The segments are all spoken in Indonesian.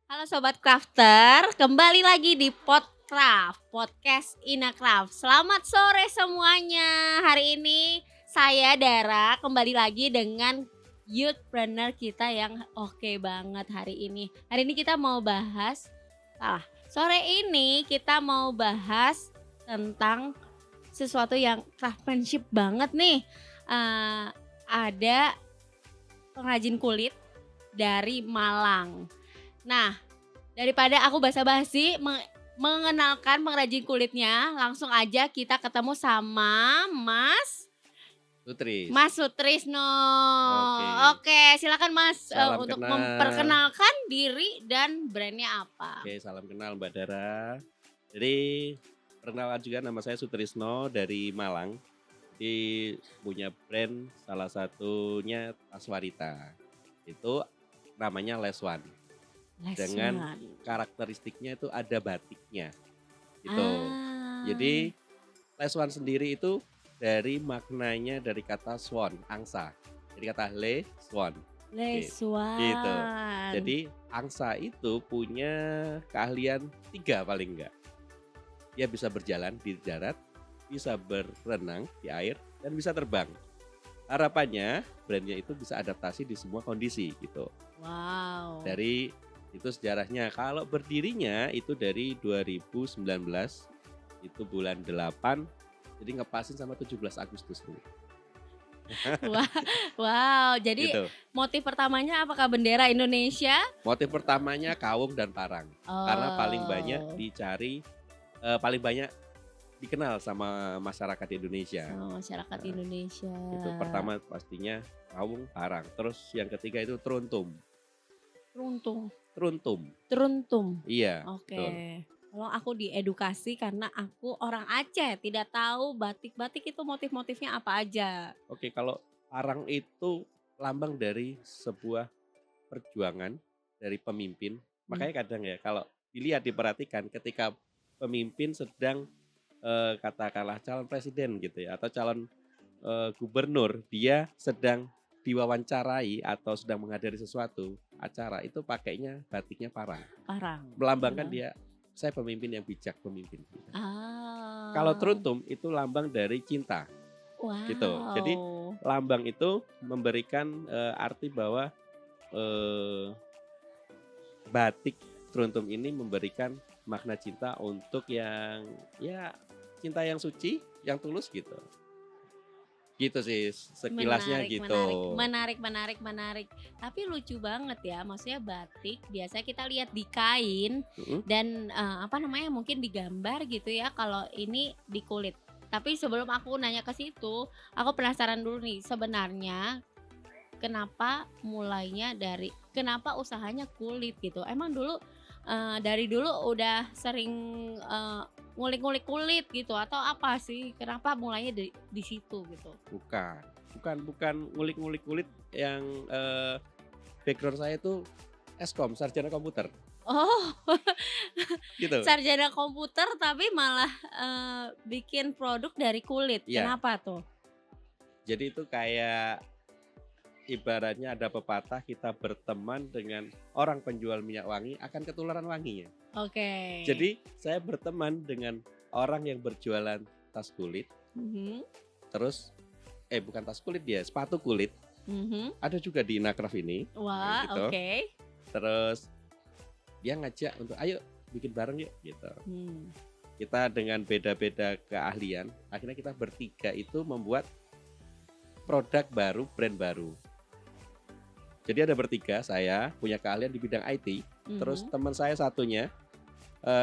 Halo Sobat Crafter, kembali lagi di Podcraft, Podcast Inacraft. Selamat sore semuanya. Hari ini saya Dara kembali lagi dengan youthpreneur kita yang oke banget hari ini. Hari ini kita mau bahas, sore ini kita mau bahas tentang sesuatu yang craftsmanship banget nih. Ada pengrajin kulit dari Malang. Nah, daripada aku basa-basi mengenalkan pengrajin kulitnya, langsung aja kita ketemu sama Sutris. Mas Sutrisno. Oke. Oke, silakan Mas Salam untuk kenal. memperkenalkan diri dan brandnya apa. Oke, salam kenal Mbak Dara. Jadi perkenalan juga, nama saya Sutrisno dari Malang. Jadi punya brand salah satunya tas wanita. Itu namanya Leswan. Dengan karakteristiknya itu ada batiknya. Gitu. Jadi Leswan sendiri itu dari maknanya dari kata swan, angsa. Jadi kata le swan. Leswan. Gitu. Jadi angsa itu punya keahlian 3 paling enggak. Dia bisa berjalan di darat, bisa berenang di air, dan bisa terbang. Harapannya brandnya itu bisa adaptasi di semua kondisi gitu. Wow. Dari itu sejarahnya, kalau berdirinya itu dari 2019, itu bulan 8, jadi ngepasin sama 17 Agustus nih. Wow, jadi Gitu. motif pertamanya apakah bendera Indonesia? Motif pertamanya kawung dan parang. Karena paling banyak Oh. dicari, paling banyak dikenal sama masyarakat Indonesia. Sama masyarakat Indonesia. Itu pertama pastinya kawung, parang. Terus yang ketiga itu teruntum. Teruntum. Iya. Oke. Betul. Kalau aku diedukasi karena aku orang Aceh, tidak tahu batik-batik itu motif-motifnya apa aja. Oke, kalau parang itu lambang dari sebuah perjuangan dari pemimpin. Makanya kadang ya kalau dilihat diperhatikan ketika pemimpin sedang katakanlah calon presiden gitu ya, atau calon gubernur, dia sedang diwawancarai atau sedang menghadiri sesuatu acara, itu pakainya batiknya parang. Melambangkan dia, saya pemimpin yang bijak, pemimpin. Kalau teruntum itu lambang dari cinta. Wow. Gitu. Jadi lambang itu memberikan arti bahwa batik teruntum ini memberikan makna cinta untuk yang ya cinta yang suci, yang tulus gitu. Gitu sih sekilasnya gitu. Menarik. Tapi lucu banget ya, maksudnya batik biasanya kita lihat di kain dan mungkin digambar gitu ya, kalau ini di kulit. Tapi sebelum aku nanya ke situ, aku penasaran dulu nih, sebenarnya kenapa usahanya kulit gitu? Emang dulu dari dulu udah sering ngulik-ngulik kulit gitu atau apa sih? Kenapa mulainya di situ gitu? Bukan ngulik-ngulik kulit, yang background saya itu Eskom, sarjana komputer. Oh. Gitu. Sarjana komputer tapi malah bikin produk dari kulit. Ya. Kenapa tuh? Jadi itu kayak ibaratnya ada pepatah, kita berteman dengan orang penjual minyak wangi akan ketularan wanginya. Oke. Jadi saya berteman dengan orang yang berjualan tas kulit. Terus bukan tas kulit dia, sepatu kulit. Ada juga di Inacraft ini. Wah, gitu. Oke. Terus dia ngajak untuk ayo bikin bareng yuk gitu. Kita dengan beda-beda keahlian, akhirnya kita bertiga itu membuat produk baru, brand baru. Jadi ada bertiga, saya punya keahlian di bidang IT, terus teman saya satunya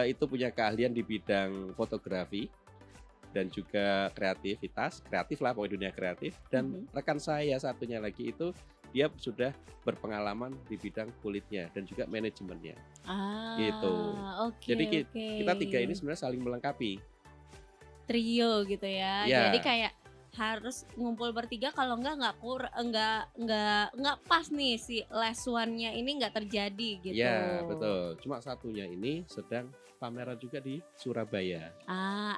itu punya keahlian di bidang fotografi dan juga kreatif lah, pokoknya dunia kreatif. Dan rekan saya satunya lagi itu dia sudah berpengalaman di bidang kulitnya dan juga manajemennya. Gitu. Jadi kita tiga ini sebenarnya saling melengkapi. Trio gitu ya. Ya. Jadi kayak harus ngumpul bertiga, kalau enggak pas nih si Leswan-nya ini enggak terjadi gitu. Ya, betul. Cuma satunya ini sedang pameran juga di Surabaya.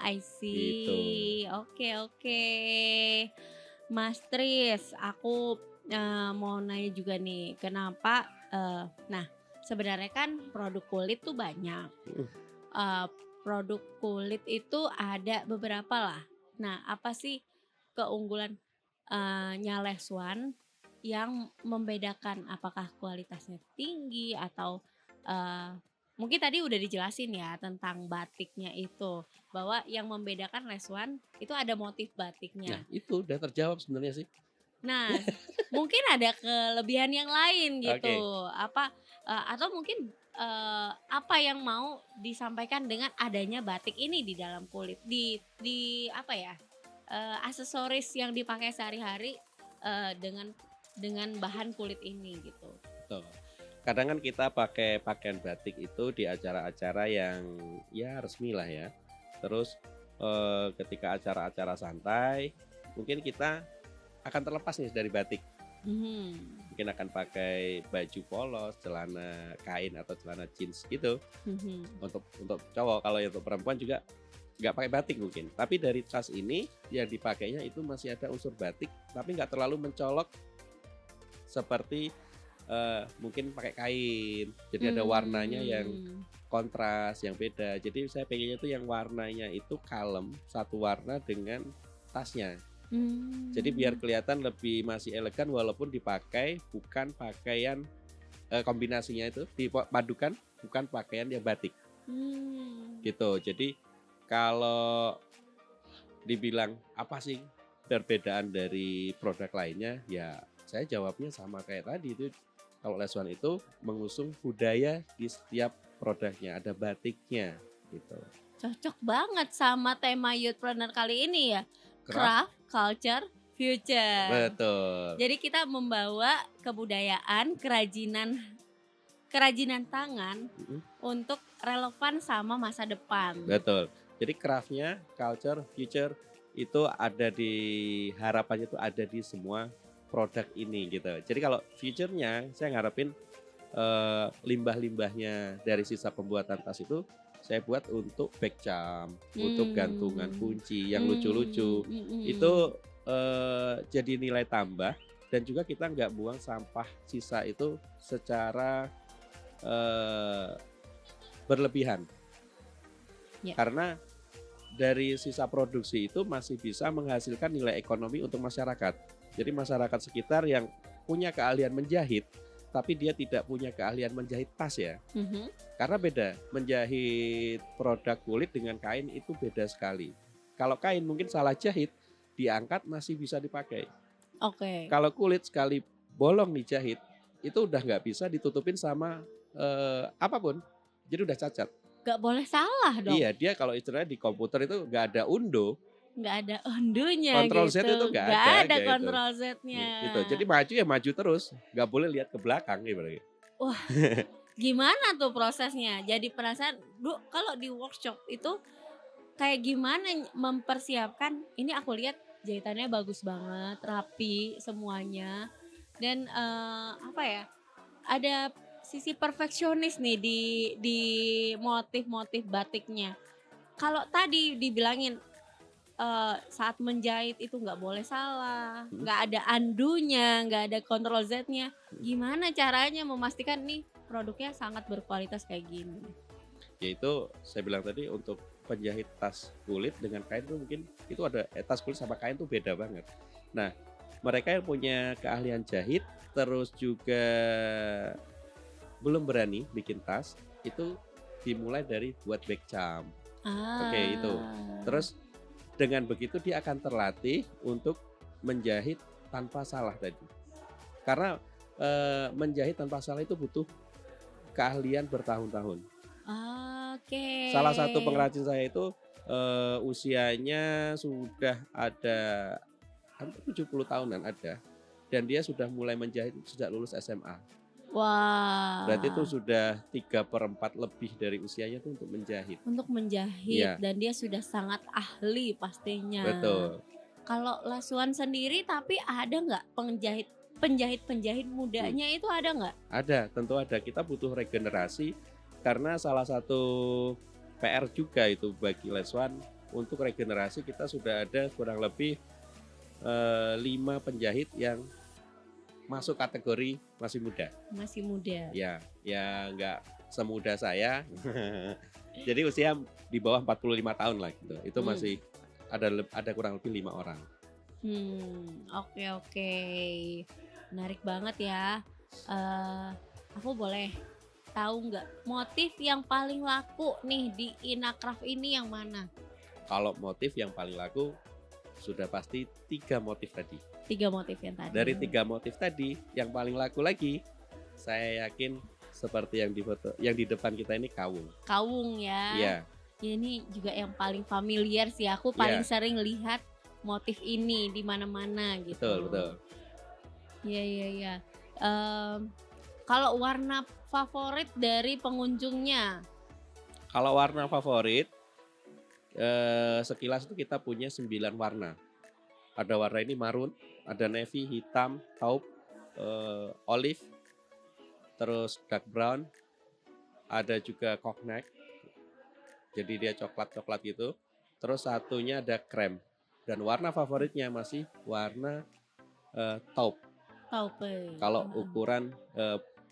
I see. Gitu. Oke. Mas Tris, aku mau nanya juga nih, kenapa sebenarnya kan produk kulit tuh banyak. Mhm. Produk kulit itu ada beberapa lah. Nah, apa sih keunggulan Nyales One yang membedakan? Apakah kualitasnya tinggi atau eee, mungkin tadi udah dijelasin ya tentang batiknya itu, bahwa yang membedakan Les One itu ada motif Nah, batiknya. itu udah terjawab sebenarnya sih. Nah, mungkin ada kelebihan yang lain gitu, Oke. atau mungkin, apa yang mau disampaikan dengan adanya batik ini di dalam kulit, di apa ya, aksesoris yang dipakai sehari-hari, dengan bahan kulit ini gitu. Betul. Kadang kan kita pakai pakaian batik itu di acara-acara yang ya resmi lah ya. Terus ketika acara-acara santai, mungkin kita akan terlepas nih dari batik. Mhm, Mungkin akan pakai baju polos, celana kain atau celana jeans gitu. mhm. Untuk cowok, kalau yang untuk perempuan juga nggak pakai batik mungkin. Tapi dari tas ini yang dipakainya itu masih ada unsur batik, tapi nggak terlalu mencolok seperti mungkin pakai kain. Jadi ada warnanya yang kontras, yang beda. Jadi saya pengennya tuh yang warnanya itu kalem, satu warna dengan tasnya. Jadi biar kelihatan lebih masih elegan walaupun dipakai bukan pakaian kombinasinya itu dipadukan bukan pakaian yang batik gitu. Jadi kalau dibilang apa sih perbedaan dari produk lainnya, ya saya jawabnya sama kayak tadi itu. Kalau Les One itu mengusung budaya di setiap produknya, ada batiknya gitu. Cocok banget sama tema Youthpreneur kali ini ya, Craft, Craft, Culture, Future. betul. Jadi kita membawa kebudayaan, kerajinan tangan Mhm, untuk relevan sama masa depan. betul. Jadi craftnya, culture, future itu ada di harapannya itu ada di semua produk ini gitu. Jadi kalau future-nya saya ngarepin limbah-limbahnya dari sisa pembuatan tas itu saya buat untuk backcam, untuk gantungan kunci yang lucu-lucu. Itu jadi nilai tambah dan juga kita nggak buang sampah sisa itu secara berlebihan. Ya. Karena dari sisa produksi itu masih bisa menghasilkan nilai ekonomi untuk masyarakat. Jadi masyarakat sekitar yang punya keahlian menjahit, tapi dia tidak punya keahlian menjahit tas ya. Karena beda, menjahit produk kulit dengan kain itu beda sekali. Kalau kain mungkin salah jahit, diangkat masih bisa dipakai. Oke. Kalau kulit sekali bolong dijahit, itu udah nggak bisa ditutupin sama apapun. Jadi udah cacat. Gak boleh salah dong. Iya, dia kalau istilahnya di komputer itu nggak ada undo, Nggak ada undunya Ctrl Z gitu. itu nggak Nggak ada, ada kayak gitu. Ctrl Z-nya. Gitu. Jadi maju ya maju terus, nggak boleh lihat ke belakang gitu. Wah, gimana tuh prosesnya? Jadi penasaran. Kalau di workshop itu kayak gimana mempersiapkan? Ini aku lihat jahitannya bagus banget, rapi semuanya. Dan apa ya? Ada sisi perfeksionis nih di motif-motif batiknya. Kalau tadi dibilangin saat menjahit itu nggak boleh salah, nggak ada undonya, nggak ada Ctrl Z-nya. Gimana caranya memastikan nih produknya sangat berkualitas kayak gini? Yaitu saya bilang tadi untuk penjahit tas kulit dengan kain itu mungkin itu ada tas kulit sama kain tuh beda banget. Nah, mereka yang punya keahlian jahit terus juga belum berani bikin tas itu dimulai dari buat backcam. Oke, itu. Terus dengan begitu dia akan terlatih untuk menjahit tanpa salah tadi. Karena menjahit tanpa salah itu butuh keahlian bertahun-tahun. Oke. Salah satu pengrajin saya itu usianya sudah ada hampir 70 tahunan ada. Dan dia sudah mulai menjahit sejak lulus SMA. Wah. Berarti itu sudah 3/4 lebih dari usianya tuh untuk menjahit. Untuk menjahit Iya. dan dia sudah sangat ahli pastinya. Betul. Kalau Lasuan sendiri tapi ada nggak penjahit mudanya itu ada nggak? Ada, tentu ada. Kita butuh regenerasi karena salah satu PR juga itu bagi Les One untuk regenerasi kita sudah ada kurang lebih 5 penjahit yang masuk kategori masih muda. Masih muda. Ya, ya nggak semuda saya. Jadi usia di bawah 45 tahun lah gitu. Itu masih ada kurang lebih 5 orang. Oke. Menarik banget ya. Aku boleh tahu nggak motif yang paling laku nih di Inacraft ini yang mana? Kalau motif yang paling laku sudah pasti 3 motif tadi. 3 motif yang tadi. Dari 3 motif tadi yang paling laku lagi, saya yakin seperti yang di foto, yang di depan kita ini kawung. Kawung ya. Iya. Ya, ini juga yang paling familiar sih. Aku paling sering lihat motif ini di mana-mana gitu. Betul. Iya. Kalau warna favorit dari pengunjungnya? Kalau warna favorit, sekilas itu kita punya 9 warna. Ada warna ini marun, ada navy, hitam, taupe, olive, terus dark brown, ada juga cognac, jadi dia coklat-coklat gitu. Terus satunya ada krem, dan warna favoritnya masih warna taupe. Taupe. Kalau ukuran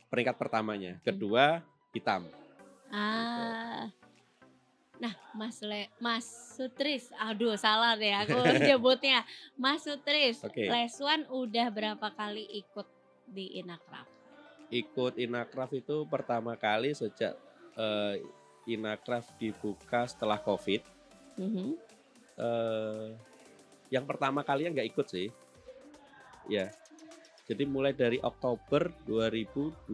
peringkat pertamanya, kedua hitam. Nah, Mas Sutris, aduh salah deh aku nyebutnya. Mas Sutris, Leswan udah berapa kali ikut di Inacraft? Ikut Inacraft itu pertama kali sejak Inacraft dibuka setelah COVID. Yang pertama kalinya nggak ikut sih, ya. Jadi mulai dari Oktober 2022.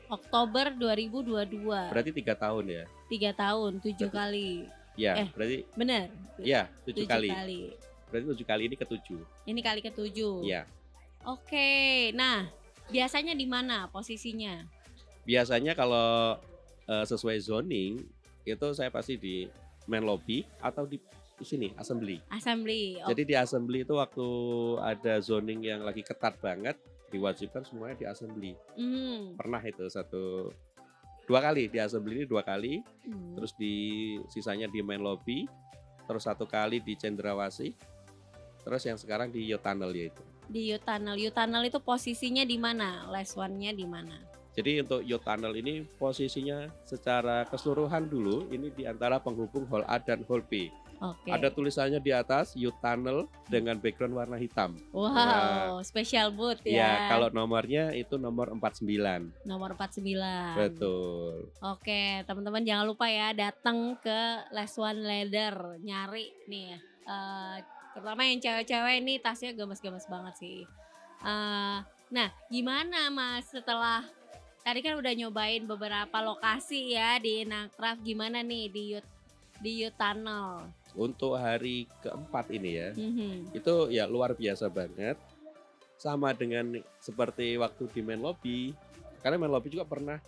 Oktober 2022. Berarti 3 tahun ya? 3 tahun, 7 kali. Ya, berarti benar. Ya, 7 kali. Berarti 7 kali ini ke-7. Ini kali ke-7. Ya. Oke, nah biasanya di mana posisinya? Biasanya kalau sesuai zoning itu saya pasti di main lobby atau di sini assembly. Jadi di assembly itu waktu ada zoning yang lagi ketat banget, diwajibkan semuanya di assembly. Pernah itu 2 kali di assembly ini 2 kali, terus di sisanya di main lobby, terus 1 kali di Cendrawasih, terus yang sekarang di Youth Tunnel yaitu. Di Youth Tunnel itu posisinya di mana? Leswannya di mana? Jadi untuk Youth Tunnel ini posisinya secara keseluruhan dulu ini di antara penghubung Hall A dan Hall B. Ada tulisannya di atas Youth Tunnel dengan background warna hitam. Wow, special booth ya. Ya, kalau nomornya itu nomor 49. Nomor 49. Betul. Oke, teman-teman jangan lupa ya datang ke Leswan Leather nyari nih. Terutama yang cewek-cewek ini tasnya gemes-gemes banget sih. Nah, gimana Mas setelah tadi kan udah nyobain beberapa lokasi ya di Inacraft, gimana nih di Youth Tunnel? Untuk hari keempat ini ya, itu ya luar biasa banget. Sama dengan seperti waktu di main lobby, karena main lobby juga pernah,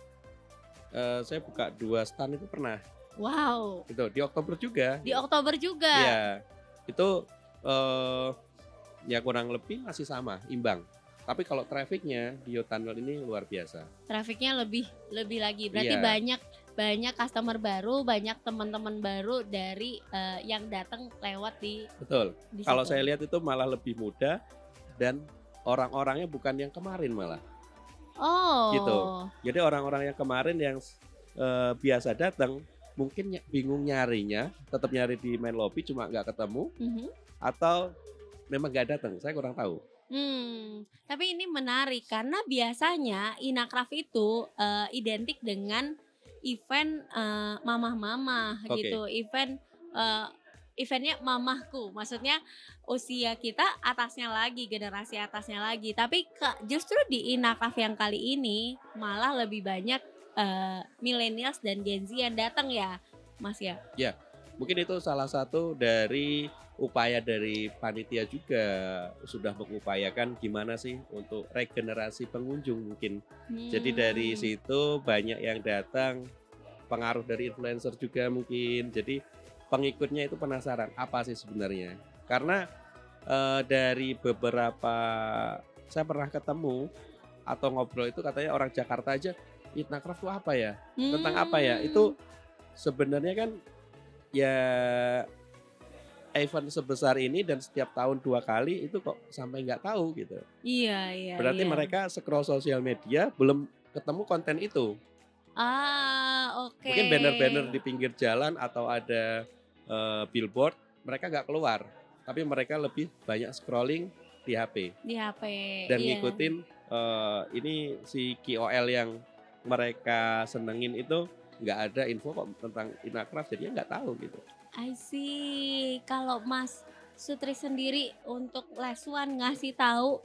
saya buka 2 stand itu pernah. Wow. Itu di Oktober juga. Di Oktober juga? Iya, itu ya kurang lebih masih sama, imbang. Tapi kalau trafficnya di Youth Tunnel ini luar biasa. Trafficnya lebih lagi, berarti banyak customer baru, banyak teman-teman baru dari yang datang lewat di. Betul. Kalau saya lihat itu malah lebih muda dan orang-orangnya bukan yang kemarin malah. Gitu. Jadi orang-orang yang kemarin yang biasa datang mungkin bingung nyarinya, tetap nyari di main lobby cuma nggak ketemu, atau memang nggak datang, saya kurang tahu. Tapi ini menarik karena biasanya Inacraft itu identik dengan event mamah-mamah gitu, eventnya mamahku, maksudnya usia kita atasnya lagi, generasi atasnya lagi. Tapi justru di Inacraft yang kali ini malah lebih banyak millennials dan Gen Z yang datang ya, Mas ya? Ya, mungkin itu salah satu dari upaya dari panitia juga, sudah mengupayakan gimana sih untuk regenerasi pengunjung mungkin. Jadi dari situ banyak yang datang, pengaruh dari influencer juga mungkin. Jadi pengikutnya itu penasaran apa sih sebenarnya. Karena dari beberapa saya pernah ketemu atau ngobrol itu katanya orang Jakarta aja, Inacraft itu apa ya? Tentang apa ya? Itu sebenarnya kan ya event sebesar ini dan setiap tahun 2 kali itu kok sampai nggak tahu gitu. Iya iya Berarti iya. mereka scroll sosial media belum ketemu konten itu. Oke. Mungkin banner-banner di pinggir jalan atau ada billboard mereka nggak keluar, tapi mereka lebih banyak scrolling di HP Di HP, dan iya. ngikutin ini si KOL yang mereka senengin itu nggak ada info kok tentang Inacraft, jadinya nggak tahu gitu. I see. Kalau Mas Sutri sendiri untuk Les One ngasih tahu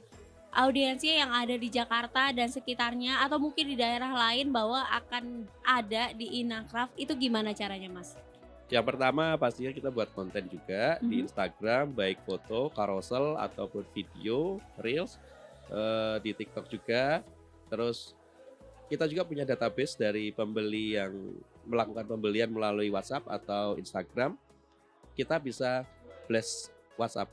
audiensnya yang ada di Jakarta dan sekitarnya atau mungkin di daerah lain bahwa akan ada di Inacraft, itu gimana caranya, Mas? Yang pertama pastinya kita buat konten juga di Mhm. Instagram, baik foto, carousel ataupun video, reels, di TikTok juga. Terus kita juga punya database dari pembeli yang melakukan pembelian melalui WhatsApp atau Instagram. Kita bisa blast WhatsApp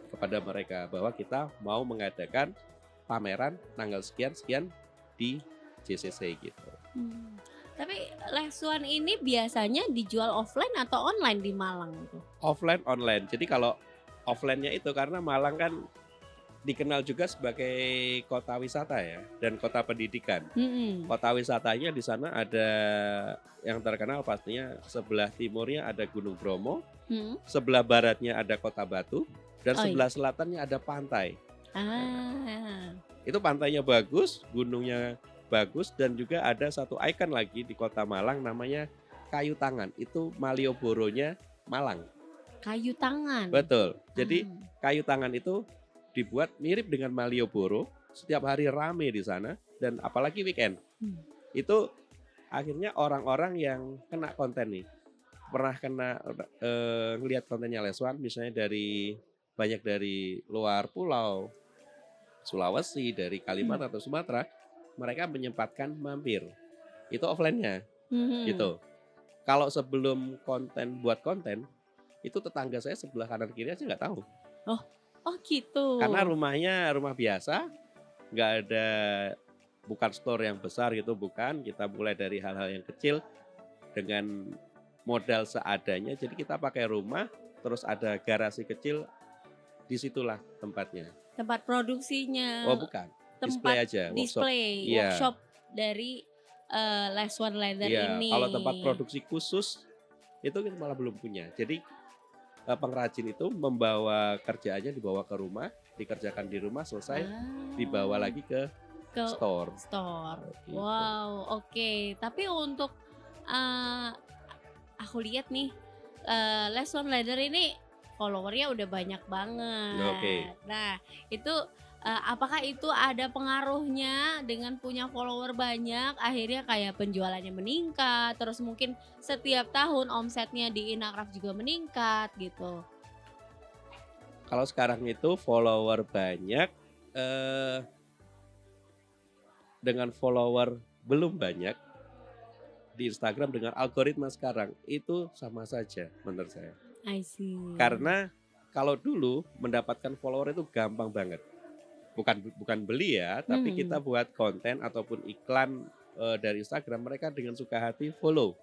kepada mereka bahwa kita mau mengadakan pameran tanggal sekian-sekian di JCC gitu. Tapi Les One ini biasanya dijual offline atau online di Malang itu? Offline, online. Jadi kalau offline-nya itu karena Malang kan dikenal juga sebagai kota wisata ya dan kota pendidikan. Mhm. Kota wisatanya di sana ada yang terkenal pastinya sebelah timurnya ada Gunung Bromo, Mhm. sebelah baratnya ada Kota Batu, dan Oh, iya. sebelah selatannya ada pantai. Ah. Itu pantainya bagus, gunungnya bagus, dan juga ada satu ikon lagi di Kota Malang namanya Kayu Tangan. Itu Malioboro-nya Malang. Kayu tangan. Betul. Jadi Ah. Kayu Tangan itu dibuat mirip dengan Malioboro, setiap hari rame di sana dan apalagi weekend. Hmm. Itu akhirnya orang-orang yang kena konten nih. Pernah kena ngelihat kontennya Les One misalnya banyak dari luar pulau, Sulawesi, dari Kalimantan atau Sumatera, mereka menyempatkan mampir. Itu offline-nya Mhm. gitu. Kalau sebelum buat konten, itu tetangga saya sebelah kanan kiri aja nggak tahu. Oh gitu. Karena rumahnya rumah biasa, nggak ada, bukan store yang besar gitu, bukan. Kita mulai dari hal-hal yang kecil dengan modal seadanya. Jadi kita pakai rumah, terus ada garasi kecil, disitulah tempatnya. Tempat produksinya. Oh bukan, display Tempat aja, workshop. display Iya. workshop dari Les One Leather Iya, ini. kalau tempat produksi khusus itu kita malah belum punya. Jadi pengrajin itu membawa kerjaannya, dibawa ke rumah, dikerjakan di rumah, selesai dibawa lagi ke ke store. Gitu. Wow, oke. Tapi untuk aku lihat nih Les One Leather ini followernya udah banyak banget. Oke. Nah, itu apakah itu ada pengaruhnya dengan punya follower banyak akhirnya kayak penjualannya meningkat, terus mungkin setiap tahun omsetnya di Inacraft juga meningkat gitu? Kalau sekarang itu follower banyak, dengan follower belum banyak di Instagram dengan algoritma sekarang itu sama saja menurut saya. I see. Karena kalau dulu mendapatkan follower itu gampang banget. Bukan beli ya, tapi kita buat konten ataupun iklan dari Instagram, mereka dengan suka hati follow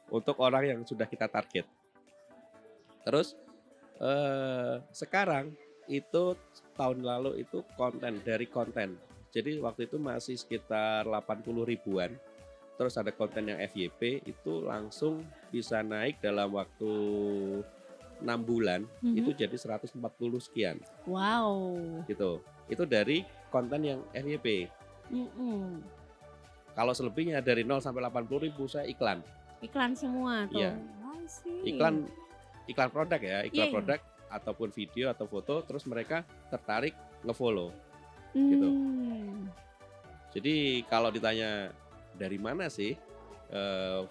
untuk orang yang sudah kita target. Terus sekarang itu tahun lalu itu konten. Jadi waktu itu masih sekitar 80 ribuan. Terus ada konten yang FYP itu langsung bisa naik dalam waktu 6 bulan itu jadi 140 sekian. Wow. Gitu. Itu dari konten yang FYP. Kalau selebihnya dari 0 sampai 80 ribu saya iklan. Iklan semua tuh. Iya. I see. Iklan produk ya, iklan Iya. produk ataupun video atau foto, terus mereka tertarik ngefollow. Gitu. Jadi kalau ditanya dari mana sih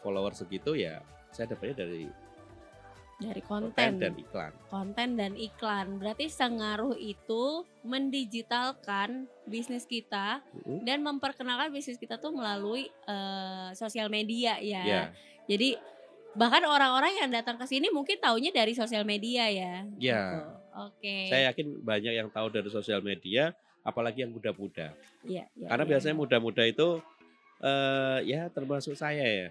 follower segitu, ya saya dapatnya dari konten dan iklan. Konten dan iklan. Berarti sengaruh itu mendigitalkan bisnis kita dan memperkenalkan bisnis kita tuh melalui sosial media ya. Yeah. Jadi bahkan orang-orang yang datang ke sini mungkin taunya dari sosial media ya. Ya. Gitu. Oke. Saya yakin banyak yang tahu dari sosial media, apalagi yang muda-muda. Iya, Karena biasanya muda-muda itu ya termasuk saya ya.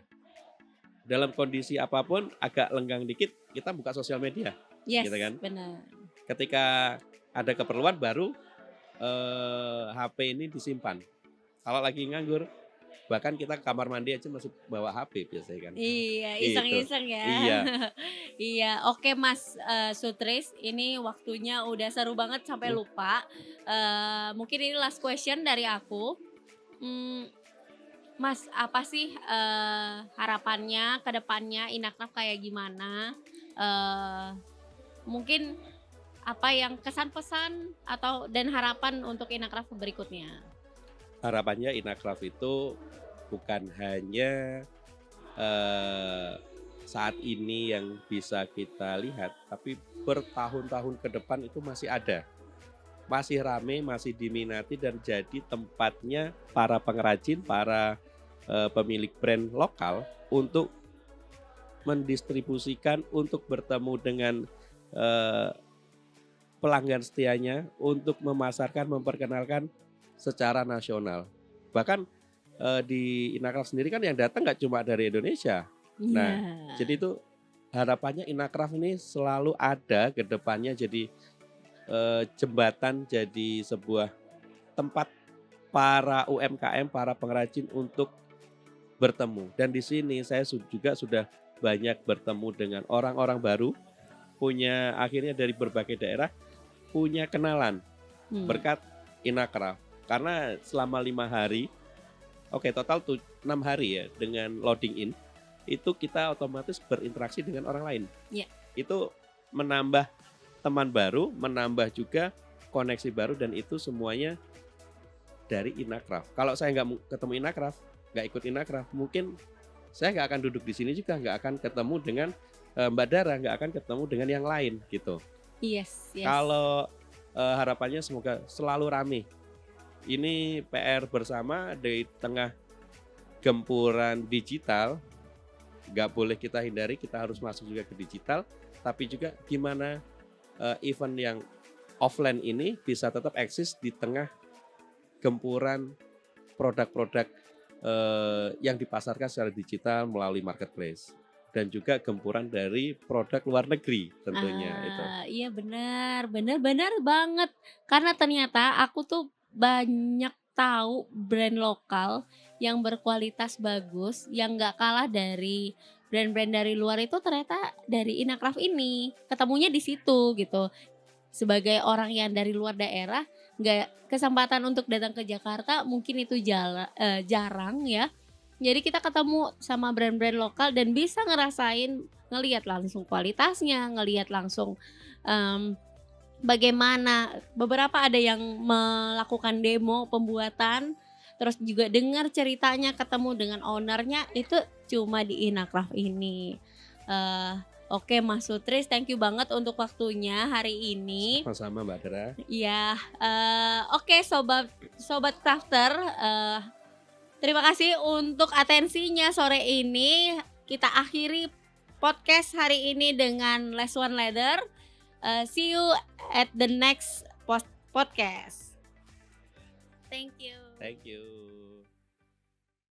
dalam kondisi apapun agak lenggang dikit kita buka sosial media. Yes, gitu kan. benar. Ketika ada keperluan baru HP ini disimpan. Kalau lagi nganggur, bahkan kita ke kamar mandi aja masih bawa HP biasanya kan. Iya, Gitu. iseng-iseng ya. Iya. Iya, oke Mas Sutris, ini waktunya udah seru banget sampai lupa. Mungkin ini last question dari aku. Mas, apa sih harapannya ke depannya Inacraft kayak gimana? Mungkin apa yang kesan pesan atau dan harapan untuk Inacraft berikutnya? Harapannya Inacraft itu bukan hanya saat ini yang bisa kita lihat, tapi bertahun-tahun ke depan itu masih ada. Masih rame, masih diminati dan jadi tempatnya para pengrajin, para pemilik brand lokal untuk mendistribusikan, untuk bertemu dengan pelanggan setianya, untuk memasarkan, memperkenalkan secara nasional. Bahkan di Inacraft sendiri kan yang datang nggak cuma dari Indonesia. Nah, jadi itu harapannya Inacraft ini selalu ada ke depannya jadi jembatan, jadi sebuah tempat para UMKM, para pengrajin untuk bertemu. Dan di sini saya juga sudah banyak bertemu dengan orang-orang baru, punya akhirnya dari berbagai daerah punya kenalan berkat Inacraft. Karena selama 5 hari, total 6 hari ya dengan loading in, itu kita otomatis berinteraksi dengan orang lain. Yeah. Itu menambah teman baru, menambah juga koneksi baru dan itu semuanya dari Inacraft. Kalau saya nggak ketemu Inacraft, nggak ikut Inacraft, mungkin saya nggak akan duduk di sini juga, nggak akan ketemu dengan Mbak Dara, nggak akan ketemu dengan yang lain gitu. Yes. Kalau harapannya semoga selalu rame. Ini PR bersama di tengah gempuran digital, nggak boleh kita hindari, kita harus masuk juga ke digital, tapi juga gimana event yang offline ini bisa tetap eksis di tengah gempuran produk-produk yang dipasarkan secara digital melalui marketplace. Dan juga gempuran dari produk luar negeri tentunya itu. Iya benar banget. Karena ternyata aku tuh banyak tahu brand lokal yang berkualitas bagus, yang nggak kalah dari brand-brand dari luar itu ternyata dari Inacraft ini. Ketemunya di situ gitu. Sebagai orang yang dari luar daerah, nggak kesempatan untuk datang ke Jakarta mungkin itu jarang ya. Jadi kita ketemu sama brand-brand lokal dan bisa ngelihat langsung kualitasnya, ngelihat langsung bagaimana. Beberapa ada yang melakukan demo pembuatan, terus juga dengar ceritanya, ketemu dengan ownernya, itu cuma di Inacraft ini. Oke Mas Sutris, thank you banget untuk waktunya hari ini. Sama-sama Mbak Dara. Iya, oke sobat crafter, terima kasih untuk atensinya sore ini. Kita akhiri podcast hari ini dengan Less One Leather. See you at the next podcast. Thank you. Thank you.